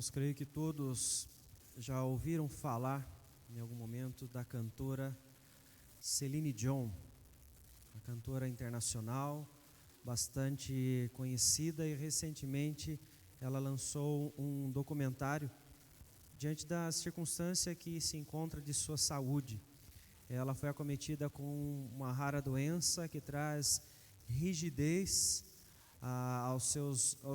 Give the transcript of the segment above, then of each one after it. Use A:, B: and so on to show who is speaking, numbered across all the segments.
A: Irmãos, creio que todos já ouviram falar em algum momento da cantora Celine Dion, uma cantora internacional, bastante conhecida, e recentemente ela lançou um documentário diante da circunstância que se encontra de sua saúde. Ela foi acometida com uma rara doença que traz rigidez aos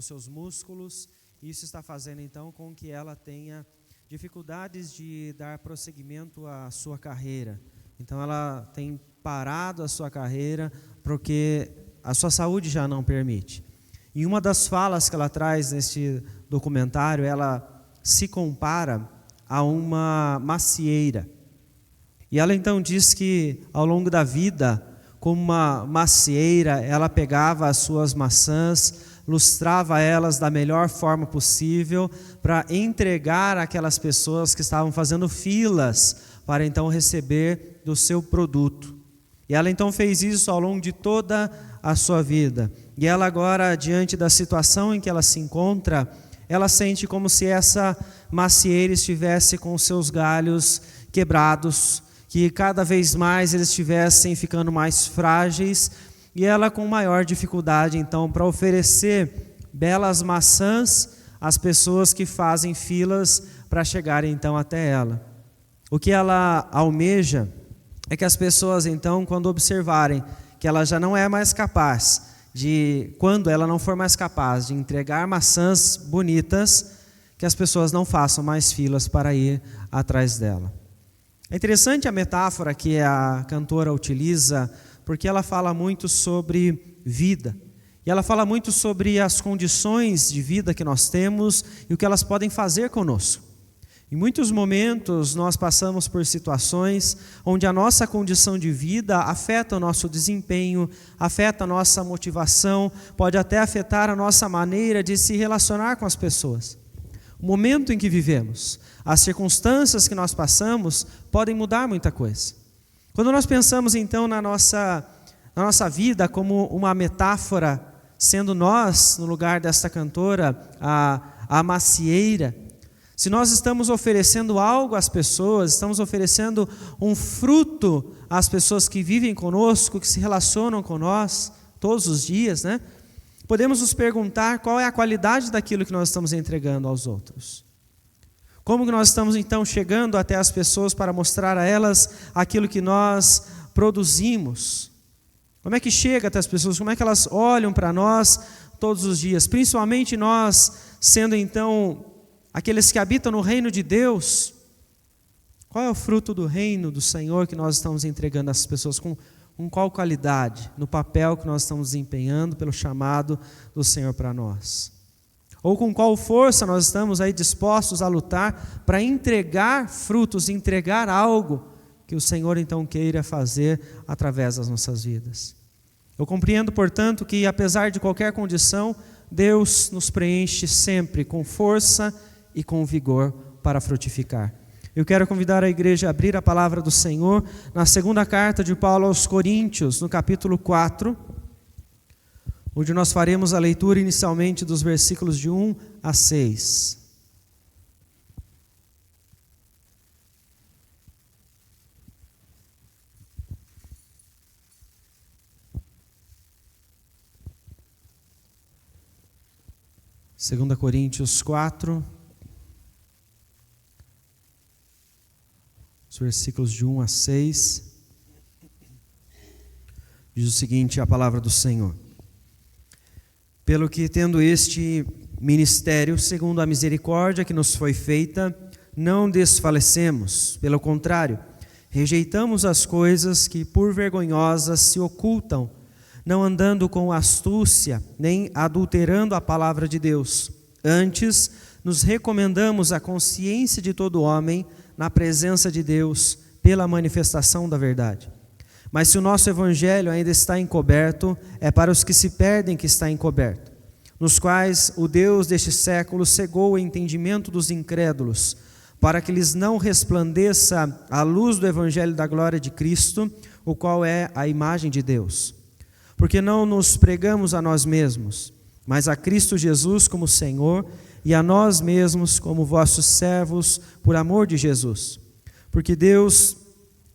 A: seus músculos. Isso está fazendo então com que ela tenha dificuldades de dar prosseguimento à sua carreira. Então ela tem parado a sua carreira porque a sua saúde já não permite. E uma das falas que ela traz neste documentário, ela se compara a uma macieira. E ela então diz que ao longo da vida, como uma macieira, ela pegava as suas maçãs, lustrava elas da melhor forma possível para entregar àquelas pessoas que estavam fazendo filas para então receber do seu produto. E ela então fez isso ao longo de toda a sua vida. E ela agora, diante da situação em que ela se encontra, ela sente como se essa macieira estivesse com seus galhos quebrados, que cada vez mais eles estivessem ficando mais frágeis, e ela com maior dificuldade então para oferecer belas maçãs às pessoas que fazem filas para chegarem então até ela. O que ela almeja é que as pessoas então, quando observarem que ela já não é mais capaz quando ela não for mais capaz de entregar maçãs bonitas, que as pessoas não façam mais filas para ir atrás dela. É interessante a metáfora que a cantora utiliza, porque ela fala muito sobre vida. E ela fala muito sobre as condições de vida que nós temos e o que elas podem fazer conosco. Em muitos momentos nós passamos por situações onde a nossa condição de vida afeta o nosso desempenho, afeta a nossa motivação, pode até afetar a nossa maneira de se relacionar com as pessoas. O momento em que vivemos, as circunstâncias que nós passamos podem mudar muita coisa. Quando nós pensamos então na nossa vida como uma metáfora, sendo nós, no lugar desta cantora, a macieira, se nós estamos oferecendo algo às pessoas, estamos oferecendo um fruto às pessoas que vivem conosco, que se relacionam com nós todos os dias, né? Podemos nos perguntar qual é a qualidade daquilo que nós estamos entregando aos outros. Como que nós estamos então chegando até as pessoas para mostrar a elas aquilo que nós produzimos? Como é que chega até as pessoas? Como é que elas olham para nós todos os dias? Principalmente nós sendo então aqueles que habitam no reino de Deus. Qual é o fruto do reino do Senhor que nós estamos entregando às pessoas? Com qual qualidade? No papel que nós estamos desempenhando pelo chamado do Senhor para nós. Ou com qual força nós estamos aí dispostos a lutar para entregar frutos, entregar algo que o Senhor então queira fazer através das nossas vidas. Eu compreendo, portanto, que apesar de qualquer condição, Deus nos preenche sempre com força e com vigor para frutificar. Eu quero convidar a igreja a abrir a palavra do Senhor na segunda carta de Paulo aos Coríntios, no capítulo 4, onde nós faremos a leitura inicialmente dos versículos de 1 a 6. Segunda Coríntios 4, os versículos de 1 a 6, diz o seguinte, a palavra do Senhor. Pelo que, tendo este ministério, segundo a misericórdia que nos foi feita, não desfalecemos, pelo contrário, rejeitamos as coisas que por vergonhosas se ocultam, não andando com astúcia, nem adulterando a palavra de Deus. Antes, nos recomendamos a consciência de todo homem na presença de Deus, pela manifestação da verdade. Mas se o nosso evangelho ainda está encoberto, é para os que se perdem que está encoberto, nos quais o Deus deste século cegou o entendimento dos incrédulos, para que lhes não resplandeça a luz do evangelho da glória de Cristo, o qual é a imagem de Deus. Porque não nos pregamos a nós mesmos, mas a Cristo Jesus como Senhor, e a nós mesmos como vossos servos por amor de Jesus. Porque Deus,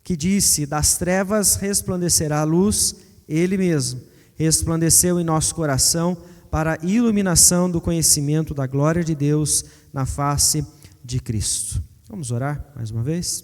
A: que disse, das trevas resplandecerá a luz, Ele mesmo resplandeceu em nosso coração para a iluminação do conhecimento da glória de Deus na face de Cristo. Vamos orar mais uma vez?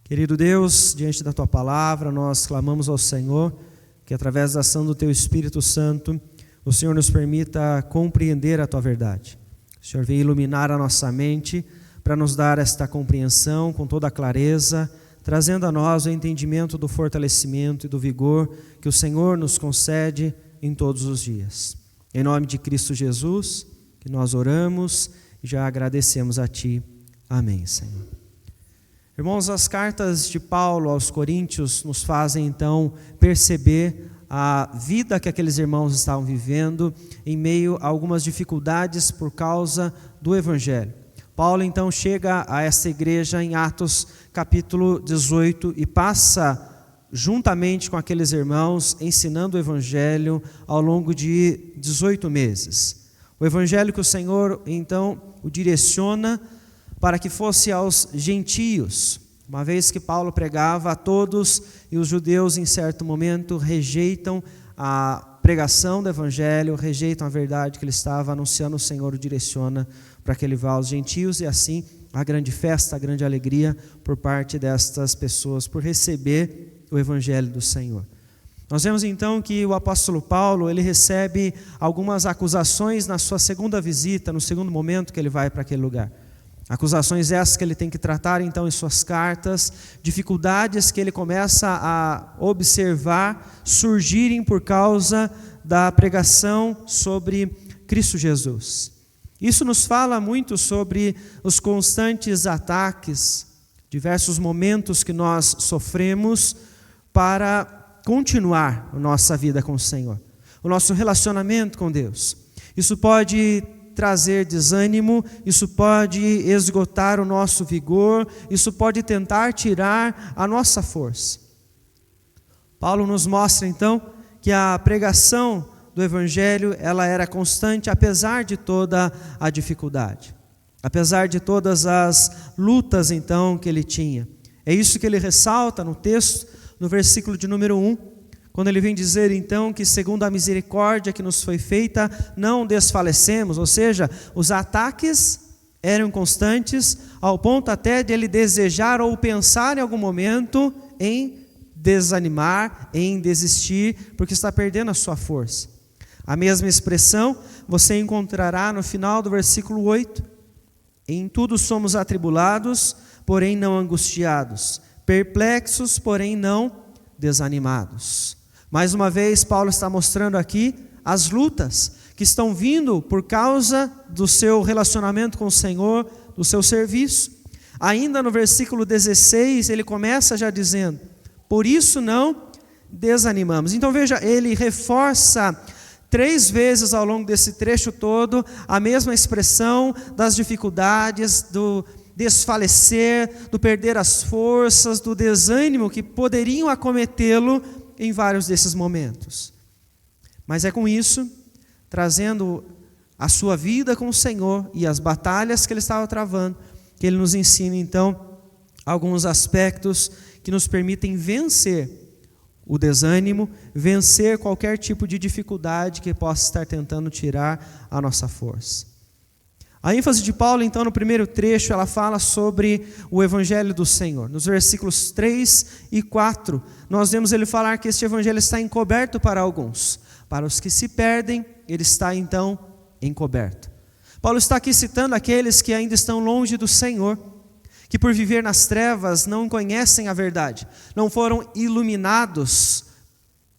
A: Querido Deus, diante da Tua palavra, nós clamamos ao Senhor que através da ação do Teu Espírito Santo, o Senhor nos permita compreender a Tua verdade. O Senhor venha iluminar a nossa mente para nos dar esta compreensão com toda a clareza, trazendo a nós o entendimento do fortalecimento e do vigor que o Senhor nos concede em todos os dias. Em nome de Cristo Jesus, que nós oramos e já agradecemos a Ti. Amém, Senhor. Irmãos, as cartas de Paulo aos Coríntios nos fazem então perceber a vida que aqueles irmãos estavam vivendo em meio a algumas dificuldades por causa do Evangelho. Paulo então chega a essa igreja em Atos capítulo 18 e passa juntamente com aqueles irmãos ensinando o Evangelho ao longo de 18 meses. O Evangelho que o Senhor então o direciona para que fosse aos gentios, uma vez que Paulo pregava a todos e os judeus em certo momento rejeitam a pregação do Evangelho, rejeitam a verdade que ele estava anunciando, o Senhor o direciona para que ele vá aos gentios e assim a grande festa, a grande alegria por parte destas pessoas por receber o Evangelho do Senhor. Nós vemos então que o apóstolo Paulo, ele recebe algumas acusações na sua segunda visita, no segundo momento que ele vai para aquele lugar. Acusações essas que ele tem que tratar então em suas cartas, dificuldades que ele começa a observar surgirem por causa da pregação sobre Cristo Jesus. Isso nos fala muito sobre os constantes ataques, diversos momentos que nós sofremos para continuar a nossa vida com o Senhor, o nosso relacionamento com Deus. Isso pode trazer desânimo, isso pode esgotar o nosso vigor, isso pode tentar tirar a nossa força. Paulo nos mostra então que a pregação do Evangelho, ela era constante apesar de toda a dificuldade, apesar de todas as lutas então que ele tinha. É isso que ele ressalta no texto, no versículo de número 1, quando ele vem dizer então que segundo a misericórdia que nos foi feita, não desfalecemos, ou seja, os ataques eram constantes, ao ponto até de ele desejar ou pensar em algum momento em desanimar, em desistir, porque está perdendo a sua força. A mesma expressão você encontrará no final do versículo 8, em tudo somos atribulados, porém não angustiados, perplexos, porém não desanimados. Mais uma vez, Paulo está mostrando aqui as lutas que estão vindo por causa do seu relacionamento com o Senhor, do seu serviço. Ainda no versículo 16, ele começa já dizendo, por isso não desanimamos. Então veja, ele reforça 3 vezes ao longo desse trecho todo a mesma expressão das dificuldades, do desfalecer, do perder as forças, do desânimo que poderiam acometê-lo em vários desses momentos. Mas é com isso, trazendo a sua vida com o Senhor e as batalhas que ele estava travando, que ele nos ensina então alguns aspectos que nos permitem vencer o desânimo, vencer qualquer tipo de dificuldade que possa estar tentando tirar a nossa força. A ênfase de Paulo, então, no primeiro trecho, ela fala sobre o Evangelho do Senhor. Nos versículos 3 e 4, nós vemos ele falar que este Evangelho está encoberto para alguns. Para os que se perdem, ele está, então, encoberto. Paulo está aqui citando aqueles que ainda estão longe do Senhor, que por viver nas trevas não conhecem a verdade, não foram iluminados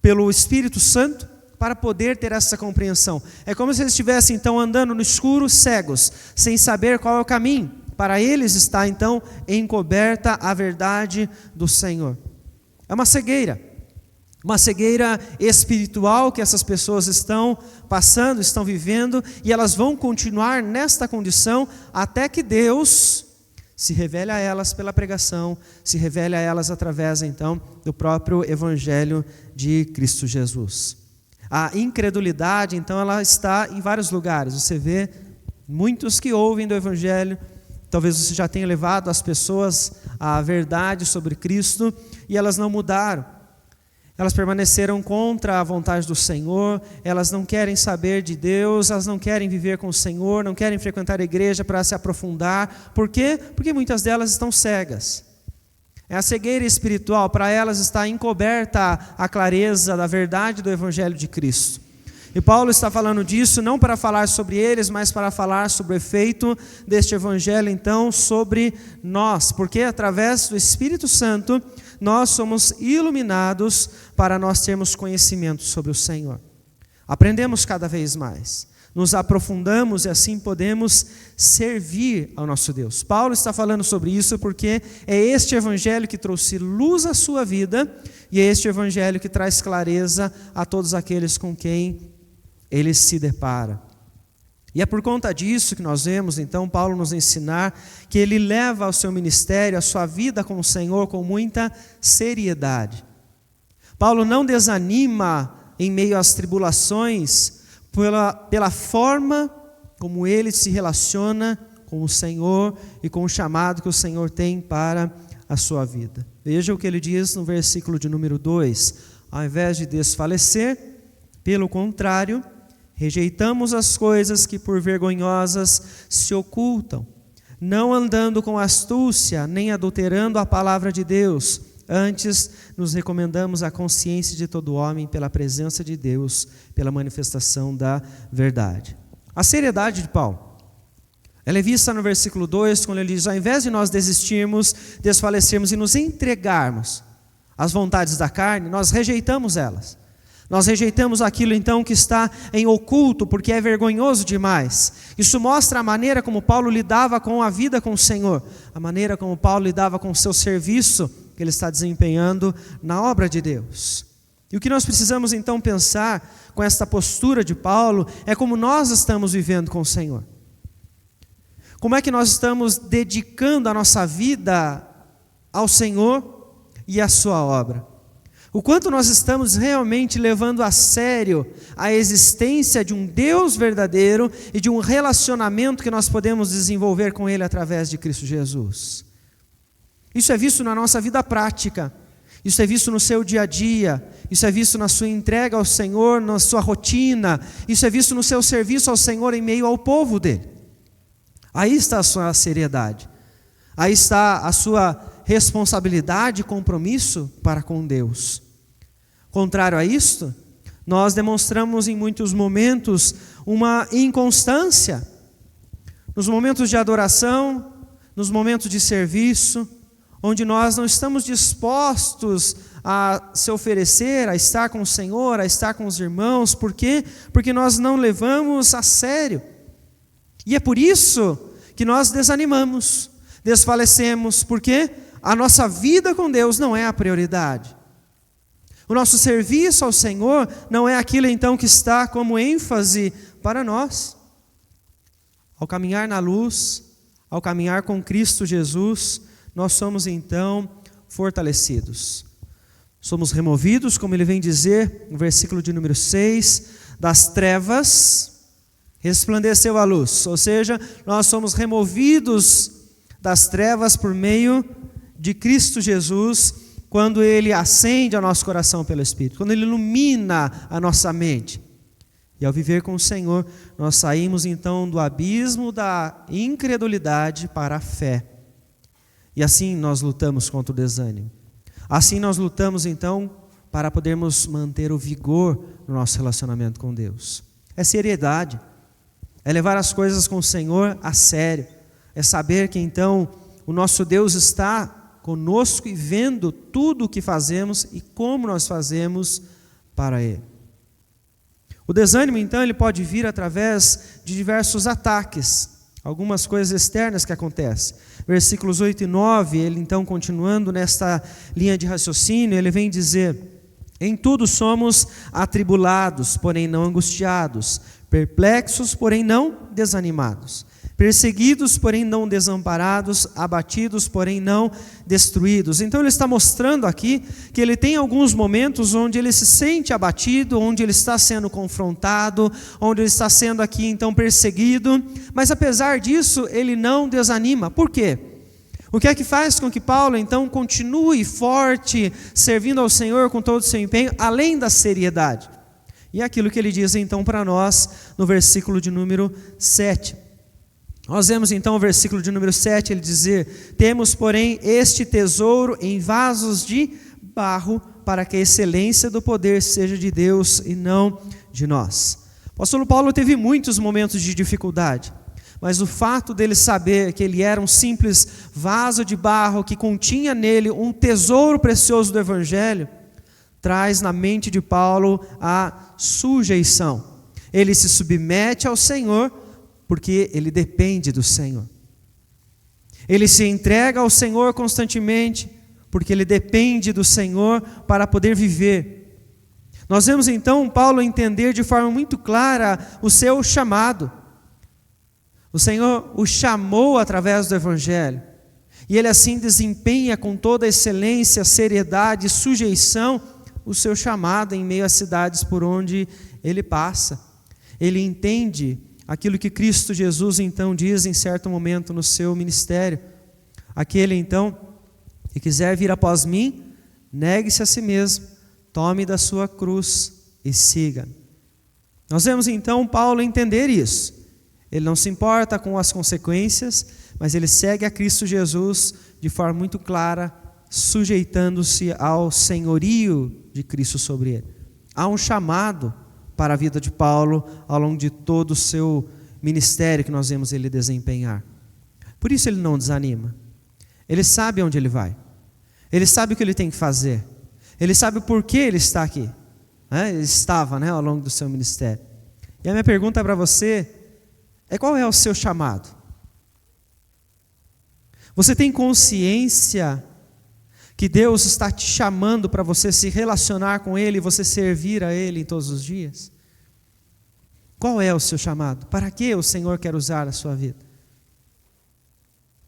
A: pelo Espírito Santo, para poder ter essa compreensão. É como se eles estivessem então andando no escuro, cegos, sem saber qual é o caminho. Para eles está então encoberta a verdade do Senhor. É uma cegueira espiritual que essas pessoas estão passando, estão vivendo, e elas vão continuar nesta condição até que Deus se revele a elas pela pregação, se revele a elas através então do próprio Evangelho de Cristo Jesus. A incredulidade, então, ela está em vários lugares. Você vê Muitos que ouvem do Evangelho, talvez você já tenha levado as pessoas à verdade sobre Cristo e elas não mudaram. Elas permaneceram contra a vontade do Senhor, elas não querem saber de Deus, elas não querem viver com o Senhor, não querem frequentar a igreja para se aprofundar. Por quê? Porque muitas delas estão cegas. É a cegueira espiritual, para elas está encoberta a clareza da verdade do Evangelho de Cristo. E Paulo está falando disso não para falar sobre eles, mas para falar sobre o efeito deste Evangelho, então, sobre nós. Porque através do Espírito Santo, nós somos iluminados para nós termos conhecimento sobre o Senhor. Aprendemos cada vez mais, nos aprofundamos e assim podemos servir ao nosso Deus. Paulo está falando sobre isso porque é este Evangelho que trouxe luz à sua vida e é este Evangelho que traz clareza a todos aqueles com quem ele se depara. E é por conta disso que nós vemos, então, Paulo nos ensinar que ele leva ao seu ministério, a sua vida com o Senhor, com muita seriedade. Paulo não desanima em meio às tribulações pela forma como ele se relaciona com o Senhor e com o chamado que o Senhor tem para a sua vida. Veja o que ele diz no versículo de número 2. Ao invés de desfalecer, pelo contrário, rejeitamos as coisas que por vergonhosas se ocultam, não andando com astúcia, nem adulterando a palavra de Deus. Antes, nos recomendamos a consciência de todo homem pela presença de Deus, pela manifestação da verdade. A seriedade de Paulo, ela é vista no versículo 2, quando ele diz, ao invés de nós desistirmos, desfalecermos e nos entregarmos às vontades da carne, nós rejeitamos elas. Nós rejeitamos aquilo então que está em oculto, porque é vergonhoso demais. Isso mostra a maneira como Paulo lidava com a vida com o Senhor, a maneira como Paulo lidava com o seu serviço que ele está desempenhando na obra de Deus. E o que nós precisamos então pensar com esta postura de Paulo é como nós estamos vivendo com o Senhor. Como é que nós estamos dedicando a nossa vida ao Senhor e à sua obra? O quanto nós estamos realmente levando a sério a existência de um Deus verdadeiro e de um relacionamento que nós podemos desenvolver com Ele através de Cristo Jesus. Isso é visto na nossa vida prática, isso é visto no seu dia a dia, isso é visto na sua entrega ao Senhor, na sua rotina, isso é visto no seu serviço ao Senhor em meio ao povo dele. Aí está a sua seriedade, aí está a sua responsabilidade e compromisso para com Deus. Contrário a isto, nós demonstramos em muitos momentos uma inconstância. Nos momentos de adoração, nos momentos de serviço, onde nós não estamos dispostos a se oferecer, a estar com o Senhor, a estar com os irmãos. Por quê? Porque nós não levamos a sério. E é por isso que nós desanimamos, desfalecemos, porque a nossa vida com Deus não é a prioridade. O nosso serviço ao Senhor não é aquilo então que está como ênfase para nós. Ao caminhar na luz, ao caminhar com Cristo Jesus, nós somos então fortalecidos. Somos removidos, como ele vem dizer no versículo de número 6, das trevas resplandeceu a luz. Ou seja, nós somos removidos das trevas por meio de Cristo Jesus, quando Ele acende ao nosso coração pelo Espírito, quando Ele ilumina a nossa mente. E ao viver com o Senhor, nós saímos então do abismo da incredulidade para a fé. E assim nós lutamos contra o desânimo. Assim nós lutamos então para podermos manter o vigor no nosso relacionamento com Deus. É seriedade, é levar as coisas com o Senhor a sério, é saber que então o nosso Deus está conosco e vendo tudo o que fazemos e como nós fazemos para Ele. O desânimo, então, ele pode vir através de diversos ataques, algumas coisas externas que acontecem. Versículos 8 e 9, ele então, continuando nesta linha de raciocínio, ele vem dizer: em tudo somos atribulados, porém não angustiados, perplexos, porém não desanimados, Perseguidos, porém não desamparados, abatidos, porém não destruídos. Então ele está mostrando aqui que ele tem alguns momentos onde ele se sente abatido, onde ele está sendo confrontado, onde ele está sendo aqui então perseguido, mas apesar disso ele não desanima. Por quê? O que é que faz com que Paulo então continue forte, servindo ao Senhor com todo o seu empenho, além da seriedade? E é aquilo que ele diz então para nós no versículo de número 7. Nós vemos então o versículo de número 7, ele dizer: temos, porém, este tesouro em vasos de barro, para que a excelência do poder seja de Deus e não de nós. O apóstolo Paulo teve muitos momentos de dificuldade, mas o fato dele saber que ele era um simples vaso de barro, que continha nele um tesouro precioso do Evangelho, traz na mente de Paulo a sujeição. Ele se submete ao Senhor, porque ele depende do Senhor. Ele se entrega ao Senhor constantemente, porque ele depende do Senhor para poder viver. Nós vemos então Paulo entender de forma muito clara o seu chamado. O Senhor o chamou através do Evangelho, e ele assim desempenha com toda a excelência, seriedade e sujeição o seu chamado em meio às cidades por onde ele passa. Ele entende aquilo que Cristo Jesus então diz em certo momento no seu ministério: aquele então que quiser vir após mim, negue-se a si mesmo, tome da sua cruz e siga. Nós vemos então Paulo entender isso. Ele não se importa com as consequências, mas ele segue a Cristo Jesus de forma muito clara, sujeitando-se ao senhorio de Cristo sobre ele. Há um chamado para a vida de Paulo ao longo de todo o seu ministério que nós vemos ele desempenhar. Por isso ele não desanima. Ele sabe onde ele vai. Ele sabe o que ele tem que fazer. Ele sabe por que ele está aqui. Ele estava, ao longo do seu ministério. E a minha pergunta para você é: qual é o seu chamado? Você tem consciência que Deus está te chamando para você se relacionar com Ele e você servir a Ele em todos os dias? Qual é o seu chamado? Para que o Senhor quer usar a sua vida?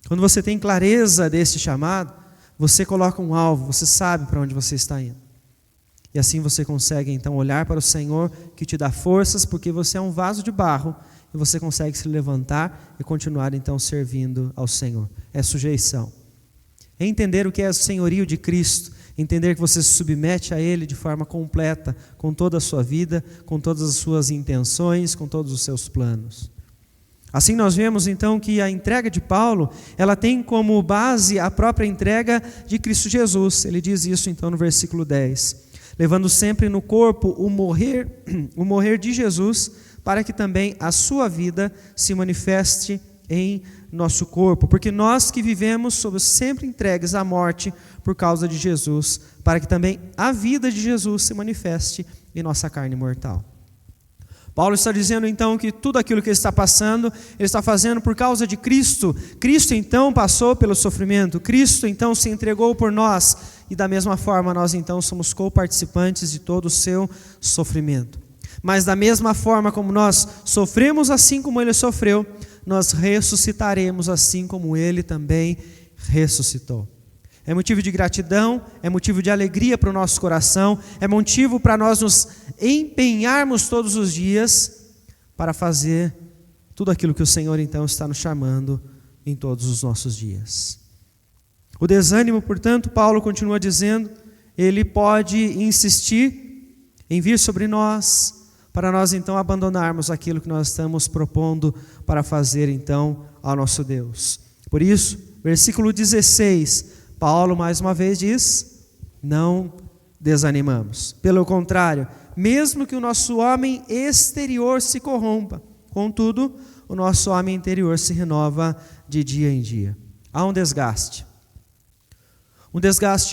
A: Quando você tem clareza desse chamado, você coloca um alvo, você sabe para onde você está indo. E assim você consegue então olhar para o Senhor, que te dá forças, porque você é um vaso de barro, e você consegue se levantar e continuar então servindo ao Senhor. É sujeição. É entender o que é o senhorio de Cristo, entender que você se submete a Ele de forma completa, com toda a sua vida, com todas as suas intenções, com todos os seus planos. Assim nós vemos então que a entrega de Paulo, ela tem como base a própria entrega de Cristo Jesus. Ele diz isso então no versículo 10. Levando sempre no corpo o morrer de Jesus, para que também a sua vida se manifeste em nosso corpo, porque nós que vivemos somos sempre entregues à morte por causa de Jesus, para que também a vida de Jesus se manifeste em nossa carne mortal. Paulo está dizendo então que tudo aquilo que ele está passando, ele está fazendo por causa de Cristo. Cristo então passou pelo sofrimento, Cristo então se entregou por nós, e da mesma forma nós então somos co-participantes de todo o seu sofrimento. Mas da mesma forma como nós sofremos assim como ele sofreu, nós ressuscitaremos assim como ele também ressuscitou. É motivo de gratidão, é motivo de alegria para o nosso coração, é motivo para nós nos empenharmos todos os dias para fazer tudo aquilo que o Senhor então está nos chamando em todos os nossos dias. O desânimo, portanto, Paulo continua dizendo, ele pode insistir em vir sobre nós, para nós então abandonarmos aquilo que nós estamos propondo para fazer então ao nosso Deus. Por isso, versículo 16, Paulo mais uma vez diz: não desanimamos. Pelo contrário, mesmo que o nosso homem exterior se corrompa, contudo, o nosso homem interior se renova de dia em dia. Há um desgaste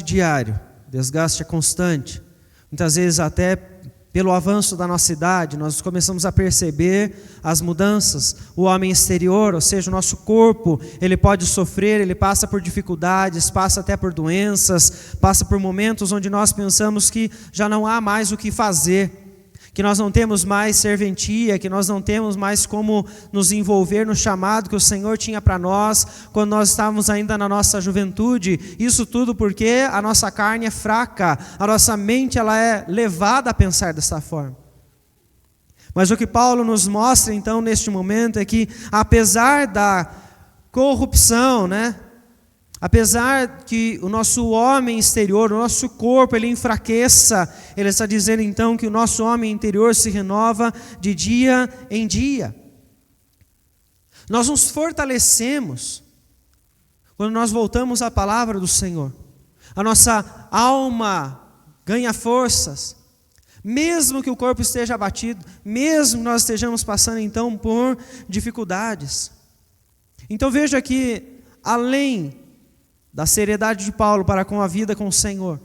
A: diário, desgaste constante. Muitas vezes até pelo avanço da nossa idade, nós começamos a perceber as mudanças. O homem exterior, ou seja, o nosso corpo, ele pode sofrer, ele passa por dificuldades, passa até por doenças, passa por momentos onde nós pensamos que já não há mais o que fazer, que nós não temos mais serventia, que nós não temos mais como nos envolver no chamado que o Senhor tinha para nós, quando nós estávamos ainda na nossa juventude. Isso tudo porque a nossa carne é fraca, a nossa mente ela é levada a pensar dessa forma. Mas o que Paulo nos mostra então neste momento é que, apesar da corrupção, apesar que o nosso homem exterior, o nosso corpo, ele enfraqueça, ele está dizendo então que o nosso homem interior se renova de dia em dia. Nós nos fortalecemos quando nós voltamos à palavra do Senhor. A nossa alma ganha forças, mesmo que o corpo esteja abatido, mesmo que nós estejamos passando então por dificuldades. Então veja que, além da seriedade de Paulo para com a vida com o Senhor,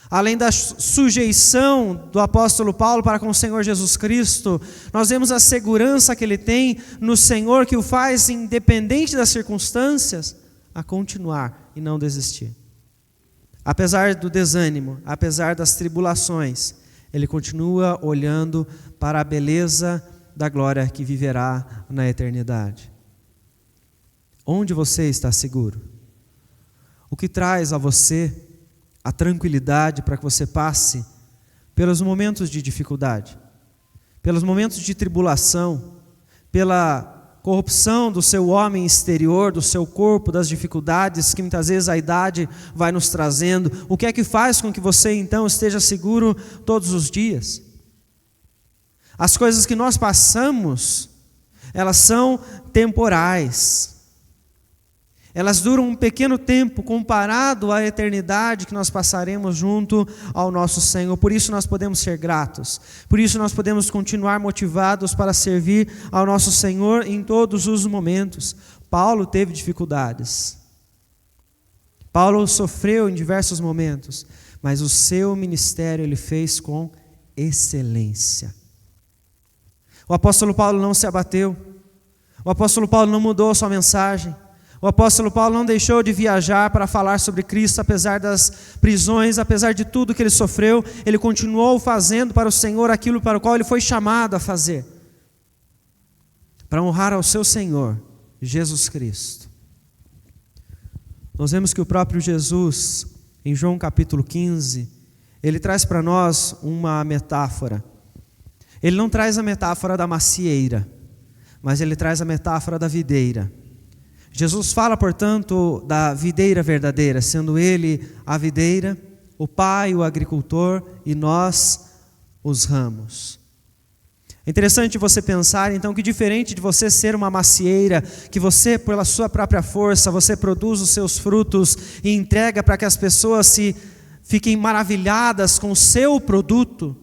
A: além da sujeição do apóstolo Paulo para com o Senhor Jesus Cristo, nós vemos a segurança que ele tem no Senhor, que o faz, independente das circunstâncias, a continuar e não desistir. Apesar do desânimo, apesar das tribulações, ele continua olhando para a beleza da glória que viverá na eternidade. Onde você está seguro? O que traz a você a tranquilidade para que você passe pelos momentos de dificuldade, pelos momentos de tribulação, pela corrupção do seu homem exterior, do seu corpo, das dificuldades que muitas vezes a idade vai nos trazendo? O que é que faz com que você então esteja seguro todos os dias? As coisas que nós passamos, elas são temporais. Elas duram um pequeno tempo comparado à eternidade que nós passaremos junto ao nosso Senhor. Por isso nós podemos ser gratos. Por isso nós podemos continuar motivados para servir ao nosso Senhor em todos os momentos. Paulo teve dificuldades. Paulo sofreu em diversos momentos, mas o seu ministério ele fez com excelência. O apóstolo Paulo não se abateu. O apóstolo Paulo não mudou a sua mensagem. O apóstolo Paulo não deixou de viajar para falar sobre Cristo, apesar das prisões, apesar de tudo que ele sofreu, ele continuou fazendo para o Senhor aquilo para o qual ele foi chamado a fazer, para honrar ao seu Senhor, Jesus Cristo. Nós vemos que o próprio Jesus, em João capítulo 15, ele traz para nós uma metáfora. Ele não traz a metáfora da macieira, mas ele traz a metáfora da videira. Jesus fala, portanto, da videira verdadeira, sendo Ele a videira, o Pai o agricultor e nós os ramos. É interessante você pensar, então, que diferente de você ser uma macieira, que você, pela sua própria força, você produz os seus frutos e entrega para que as pessoas fiquem maravilhadas com o seu produto.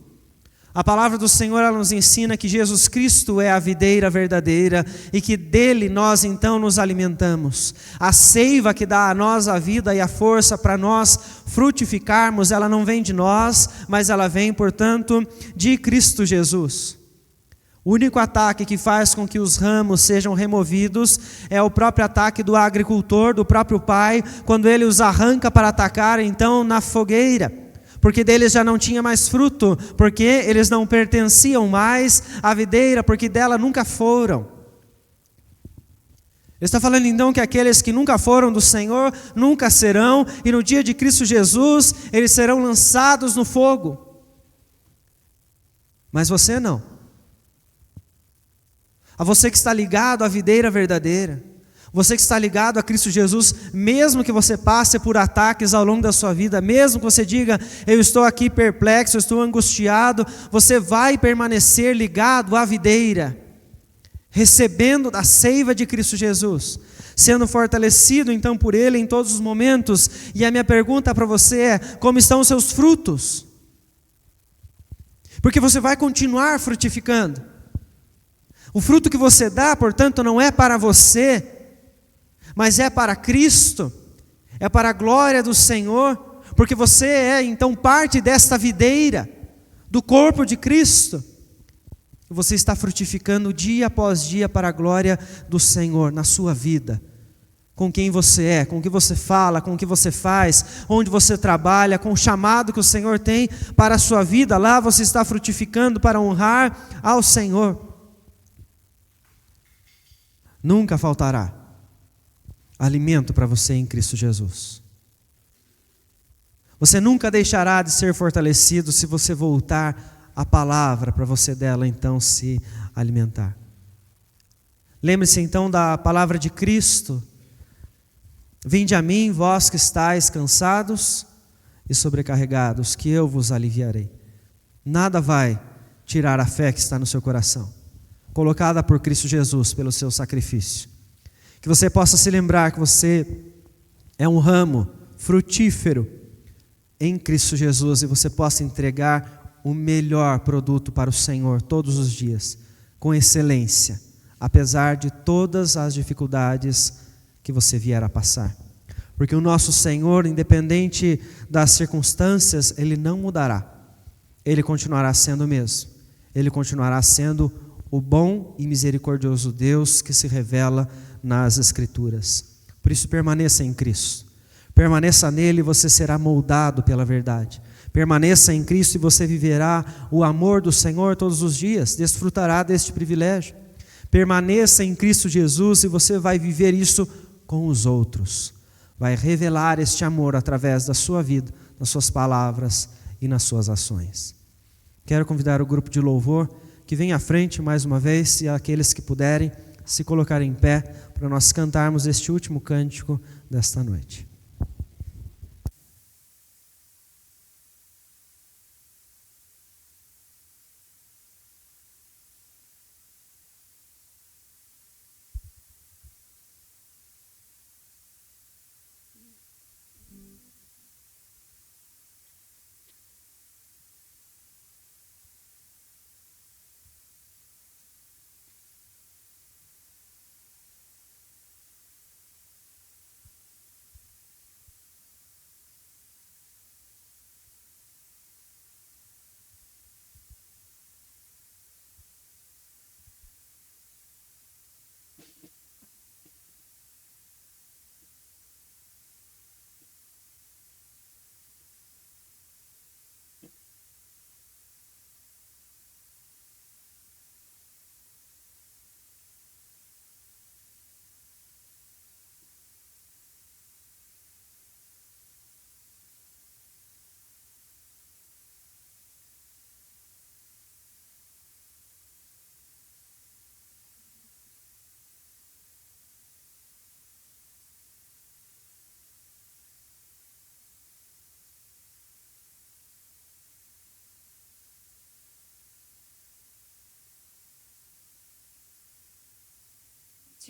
A: A palavra do Senhor ela nos ensina que Jesus Cristo é a videira verdadeira e que dele nós então nos alimentamos. A seiva que dá a nós a vida e a força para nós frutificarmos, ela não vem de nós, mas ela vem, portanto, de Cristo Jesus. O único ataque que faz com que os ramos sejam removidos é o próprio ataque do agricultor, do próprio Pai, quando ele os arranca para atacar então na fogueira. Porque deles já não tinha mais fruto, porque eles não pertenciam mais à videira, porque dela nunca foram. Ele está falando então que aqueles que nunca foram do Senhor, nunca serão, e no dia de Cristo Jesus, eles serão lançados no fogo. Mas você não. A você que está ligado à videira verdadeira, você que está ligado a Cristo Jesus, mesmo que você passe por ataques ao longo da sua vida, mesmo que você diga, eu estou aqui perplexo, eu estou angustiado, você vai permanecer ligado à videira, recebendo da seiva de Cristo Jesus, sendo fortalecido então por Ele em todos os momentos. E a minha pergunta para você é, como estão os seus frutos? Porque você vai continuar frutificando. O fruto que você dá, portanto, não é para você, mas é para Cristo, é para a glória do Senhor, porque você é então parte desta videira, do corpo de Cristo. Você está frutificando dia após dia para a glória do Senhor na sua vida, com quem você é, com o que você fala, com o que você faz, onde você trabalha, com o chamado que o Senhor tem para a sua vida. Lá você está frutificando para honrar ao Senhor. Nunca faltará alimento para você em Cristo Jesus. Você nunca deixará de ser fortalecido se você voltar à palavra para você dela então se alimentar. Lembre-se então da palavra de Cristo: vinde a mim, vós que estáis cansados e sobrecarregados, que eu vos aliviarei. Nada vai tirar a fé que está no seu coração, colocada por Cristo Jesus pelo seu sacrifício. Que você possa se lembrar que você é um ramo frutífero em Cristo Jesus e você possa entregar o melhor produto para o Senhor todos os dias, com excelência, apesar de todas as dificuldades que você vier a passar. Porque o nosso Senhor, independente das circunstâncias, Ele não mudará. Ele continuará sendo o mesmo. Ele continuará sendo o bom e misericordioso Deus que se revela nas Escrituras. Por isso, permaneça em Cristo. Permaneça nele e você será moldado pela verdade. Permaneça em Cristo e você viverá o amor do Senhor todos os dias, desfrutará deste privilégio. Permaneça em Cristo Jesus e você vai viver isso com os outros. Vai revelar este amor através da sua vida, das suas palavras e nas suas ações. Quero convidar o grupo de louvor que vem à frente mais uma vez e aqueles que puderem se colocarem em pé para nós cantarmos este último cântico desta noite.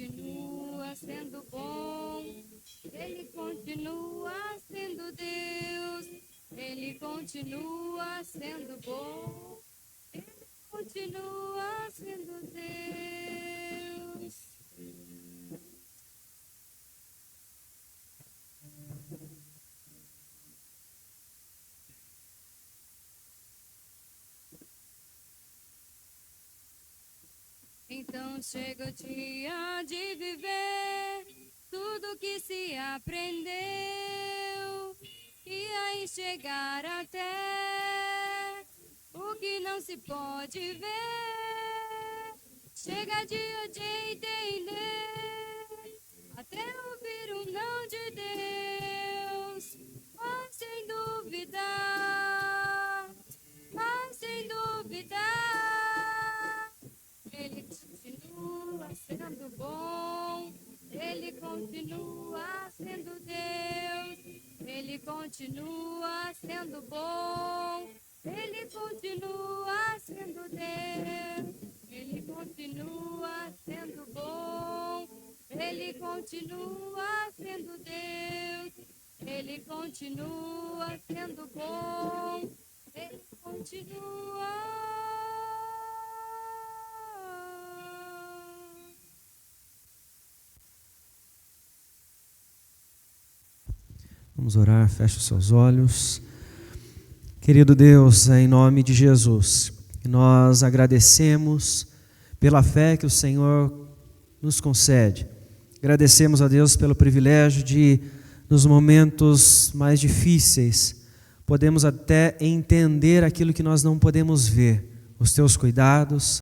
B: Continua sendo bom, Ele continua sendo Deus, Ele continua sendo bom, Ele continua sendo Deus. Então chega o dia de viver tudo que se aprendeu e aí chegar até o que não se pode ver. Chega dia de entender até ouvir o não de Deus, mas sem duvidar, mas sem duvidar. Ele continua sendo bom, Ele continua sendo Deus, Ele continua sendo bom, Ele continua sendo Deus, Ele continua sendo bom, Ele continua sendo Deus, Ele continua sendo bom, Ele continua.
A: Vamos orar, feche os seus olhos. Querido Deus, em nome de Jesus, nós agradecemos pela fé que o Senhor nos concede Agradecemos a Deus pelo privilégio de, nos momentos mais difíceis, podemos até entender aquilo que nós não podemos ver, os teus cuidados,